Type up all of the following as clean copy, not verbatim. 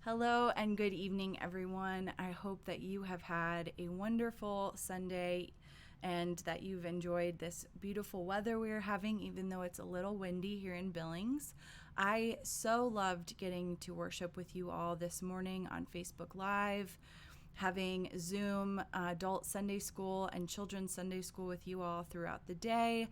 Hello and good evening, everyone. I hope that you have had a wonderful Sunday and that you've enjoyed this beautiful weather we're having, even though it's a little windy here in Billings. I so loved getting to worship with you all this morning on Facebook Live, having Zoom adult Sunday school and children's Sunday school with you all throughout the day.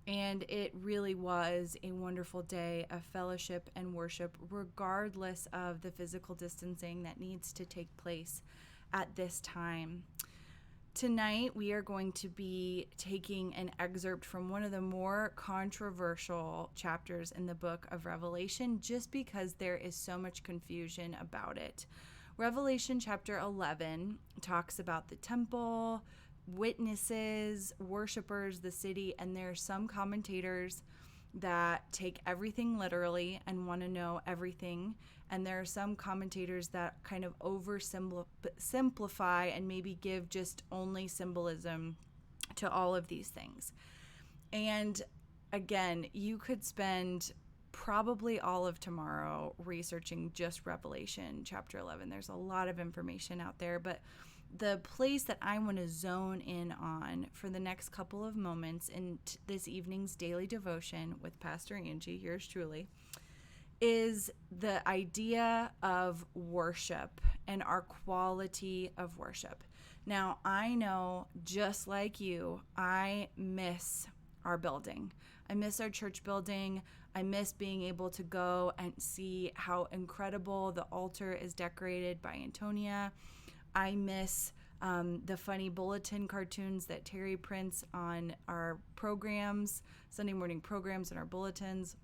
And it really was a wonderful day of fellowship and worship, regardless of the physical distancing that needs to take place at this time. Tonight, we are going to be taking an excerpt from one of the more controversial chapters in the book of Revelation, just because there is so much confusion about it. Revelation chapter 11 talks about the temple, witnesses, worshipers, the city, and there are some commentators that take everything literally and want to know everything, and there are some commentators that kind of oversimplify and maybe give just only symbolism to all of these things. And again, you could spend probably all of tomorrow researching just Revelation chapter 11. There's a lot of information out there, but the place that I want to zone in on for the next couple of moments in this evening's daily devotion with Pastor Angie, yours truly, is the idea of worship and our quality of worship. Now, I know, just like you, I miss our building. I miss our church building. I miss being able to go and see how incredible the altar is decorated by Antonia. I miss the funny bulletin cartoons that Terry prints on our programs, Sunday morning programs and our bulletins.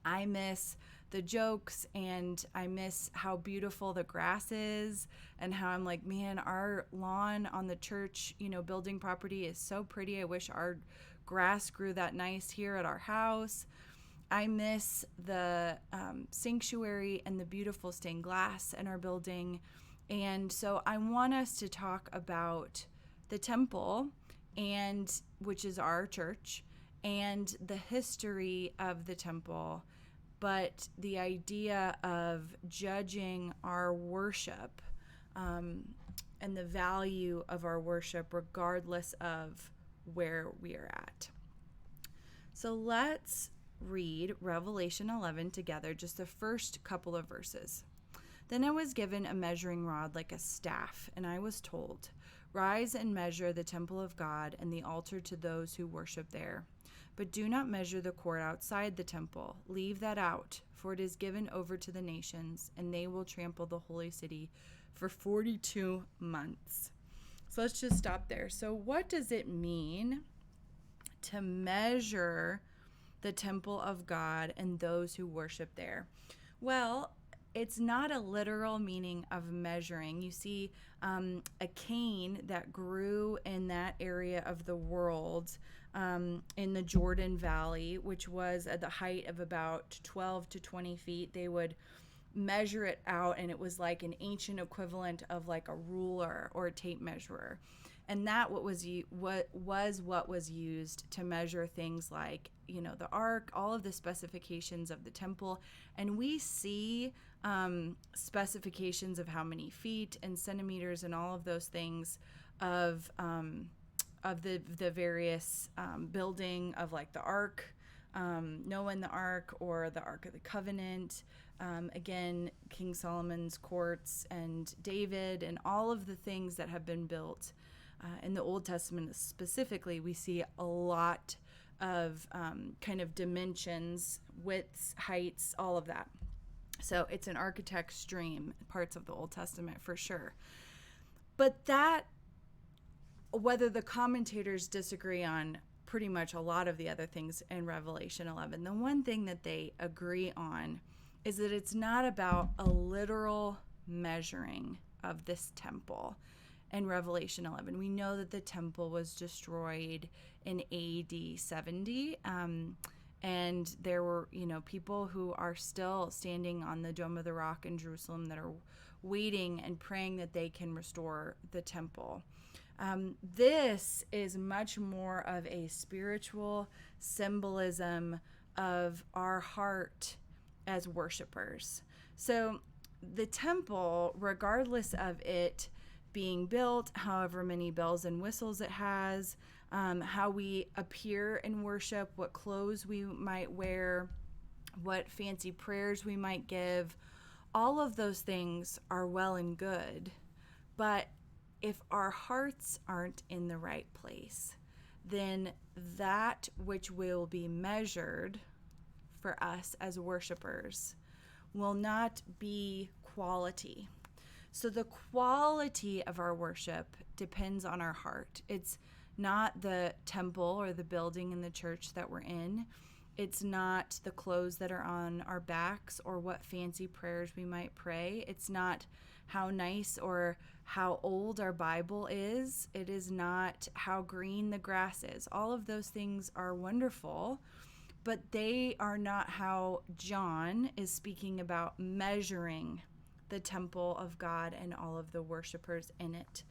I miss the jokes, and I miss how beautiful the grass is, and how I'm like, man, our lawn on the church, building property is so pretty. I wish our grass grew that nice here at our house. I miss the sanctuary and the beautiful stained glass in our building. And so I want us to talk about the temple, and which is our church, and the history of the temple, but the idea of judging our worship and the value of our worship regardless of where we are at. So let's read Revelation 11 together, just the first couple of verses. Then I was given a measuring rod like a staff, and I was told, "Rise and measure the temple of God and the altar to those who worship there. But do not measure the court outside the temple. Leave that out, for it is given over to the nations, and they will trample the holy city for 42 months." So let's just stop there. So what does it mean to measure the temple of God and those who worship there? Well, it's not a literal meaning of measuring. You see a cane that grew in that area of the world in the Jordan Valley, which was at the height of about 12 to 20 feet. They would measure it out, and it was like an ancient equivalent of like a ruler or a tape measurer. And that what was used to measure things like, the ark, all of the specifications of the temple. And we see specifications of how many feet and centimeters and all of those things of the various building of like the ark, Noah and the ark, or the Ark of the Covenant. Again, King Solomon's courts and David and all of the things that have been built. In the Old Testament specifically, we see a lot of kind of dimensions, widths, heights, all of that. So it's an architect's dream, parts of the Old Testament for sure. But that, whether the commentators disagree on pretty much a lot of the other things in Revelation 11, the one thing that they agree on is that it's not about a literal measuring of this temple. In Revelation 11, we know that the temple was destroyed in AD 70, and there were, people who are still standing on the Dome of the Rock in Jerusalem that are waiting and praying that they can restore the temple. This is much more of a spiritual symbolism of our heart as worshipers. So the temple, regardless of it being built, however many bells and whistles it has, how we appear in worship, what clothes we might wear, what fancy prayers we might give, all of those things are well and good. But if our hearts aren't in the right place, then that which will be measured for us as worshipers will not be quality. So the quality of our worship depends on our heart. It's not the temple or the building in the church that we're in. It's not the clothes that are on our backs or what fancy prayers we might pray. It's not how nice or how old our Bible is. It is not how green the grass is. All of those things are wonderful, but they are not how John is speaking about measuring the temple of God and all of the worshipers in it.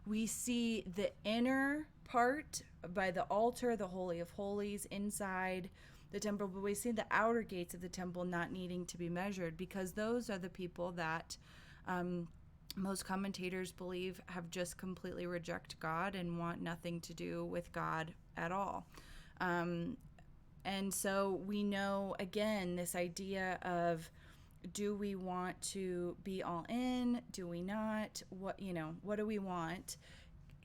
We see the inner part by the altar, the Holy of Holies inside the temple, but we see the outer gates of the temple not needing to be measured, because those are the people that most commentators believe have just completely rejected God and want nothing to do with God at all. And so we know, again, this idea of, do we want to be all in? Do we not? What do we want?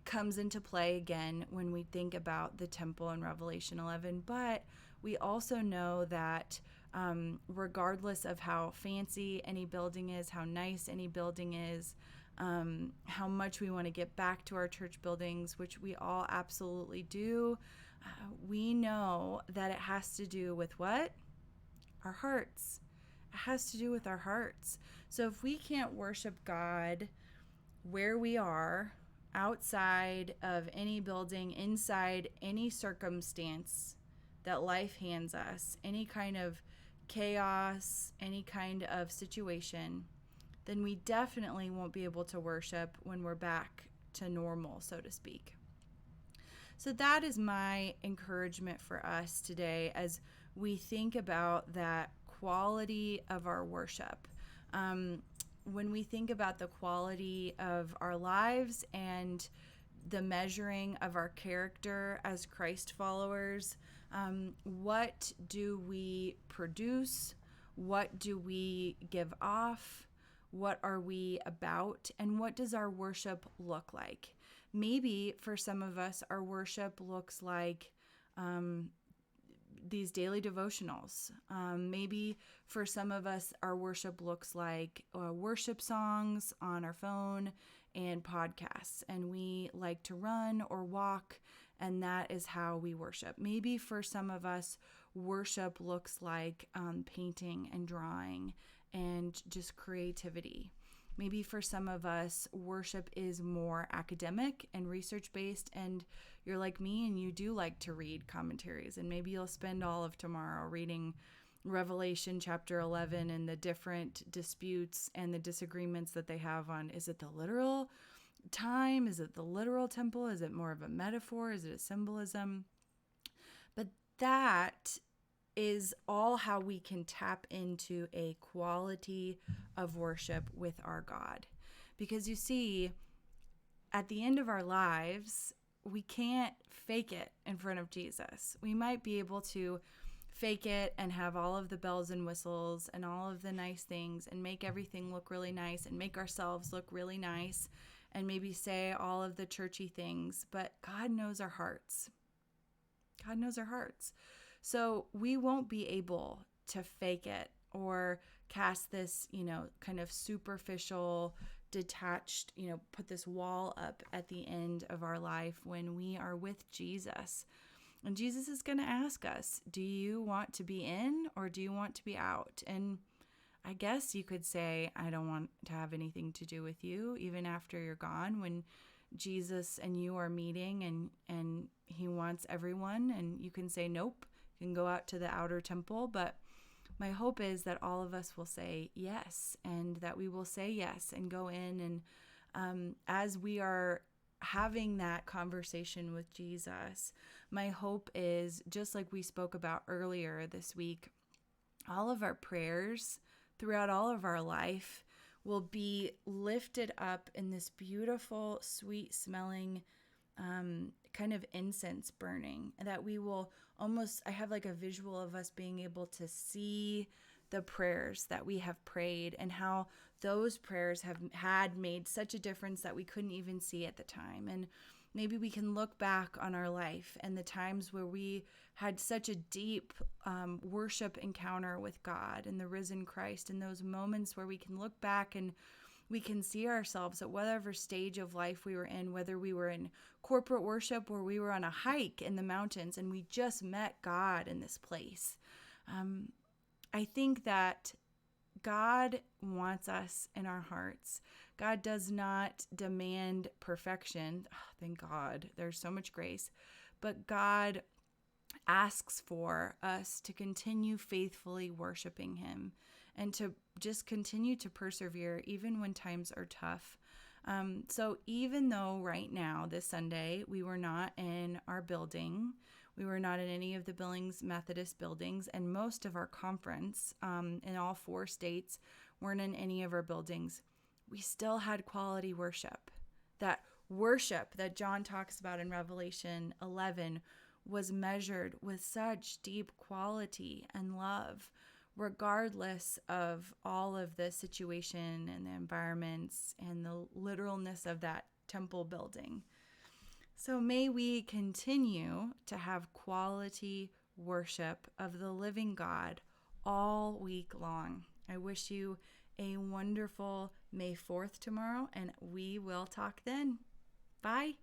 Comes into play again when we think about the temple in Revelation 11. But we also know that regardless of how fancy any building is, how nice any building is, how much we want to get back to our church buildings, which we all absolutely do, we know that it has to do with what? Our hearts. It has to do with our hearts. So if we can't worship God where we are, outside of any building, inside any circumstance that life hands us, any kind of chaos, any kind of situation, then we definitely won't be able to worship when we're back to normal, so to speak. So that is my encouragement for us today as we think about that quality of our worship. When we think about the quality of our lives and the measuring of our character as Christ followers, what do we produce? What do we give off? What are we about? And what does our worship look like? Maybe for some of us, our worship looks like these daily devotionals. Maybe for some of us, our worship looks like worship songs on our phone and podcasts, and we like to run or walk, and that is how we worship. Maybe for some of us, worship looks like painting and drawing and just creativity. Maybe for some of us, worship is more academic and research-based, and you're like me and you do like to read commentaries, and maybe you'll spend all of tomorrow reading Revelation chapter 11 and the different disputes and the disagreements that they have on, is it the literal time? Is it the literal temple? Is it more of a metaphor? Is it a symbolism? But that is all how we can tap into a quality of worship with our God. Because you see, at the end of our lives, we can't fake it in front of Jesus. We might be able to fake it and have all of the bells and whistles and all of the nice things and make everything look really nice and make ourselves look really nice and maybe say all of the churchy things, but God knows our hearts. God knows our hearts. So we won't be able to fake it or cast this, kind of superficial, detached, put this wall up at the end of our life when we are with Jesus. And Jesus is going to ask us, do you want to be in or do you want to be out? And I guess you could say, I don't want to have anything to do with you, even after you're gone, when Jesus and you are meeting and he wants everyone, and you can say, nope, you can go out to the outer temple. But my hope is that all of us will say yes, and that we will say yes and go in. And as we are having that conversation with Jesus, my hope is, just like we spoke about earlier this week, all of our prayers throughout all of our life will be lifted up in this beautiful, sweet smelling kind of incense burning, that we will I have like a visual of us being able to see the prayers that we have prayed and how those prayers had made such a difference that we couldn't even see at the time. And maybe we can look back on our life and the times where we had such a deep worship encounter with God and the risen Christ, and those moments where we can look back and we can see ourselves at whatever stage of life we were in, whether we were in corporate worship or we were on a hike in the mountains and we just met God in this place. I think that God wants us in our hearts. God does not demand perfection. Oh, thank God. There's so much grace. But God asks for us to continue faithfully worshiping him and to just continue to persevere even when times are tough. So even though right now, this Sunday, we were not in our building, we were not in any of the Billings Methodist buildings, and most of our conference in all 4 states weren't in any of our buildings, we still had quality worship. That worship that John talks about in Revelation 11 was measured with such deep quality and love, regardless of all of the situation and the environments and the literalness of that temple building. So may we continue to have quality worship of the living God all week long. I wish you a wonderful May 4th tomorrow, and we will talk then. Bye.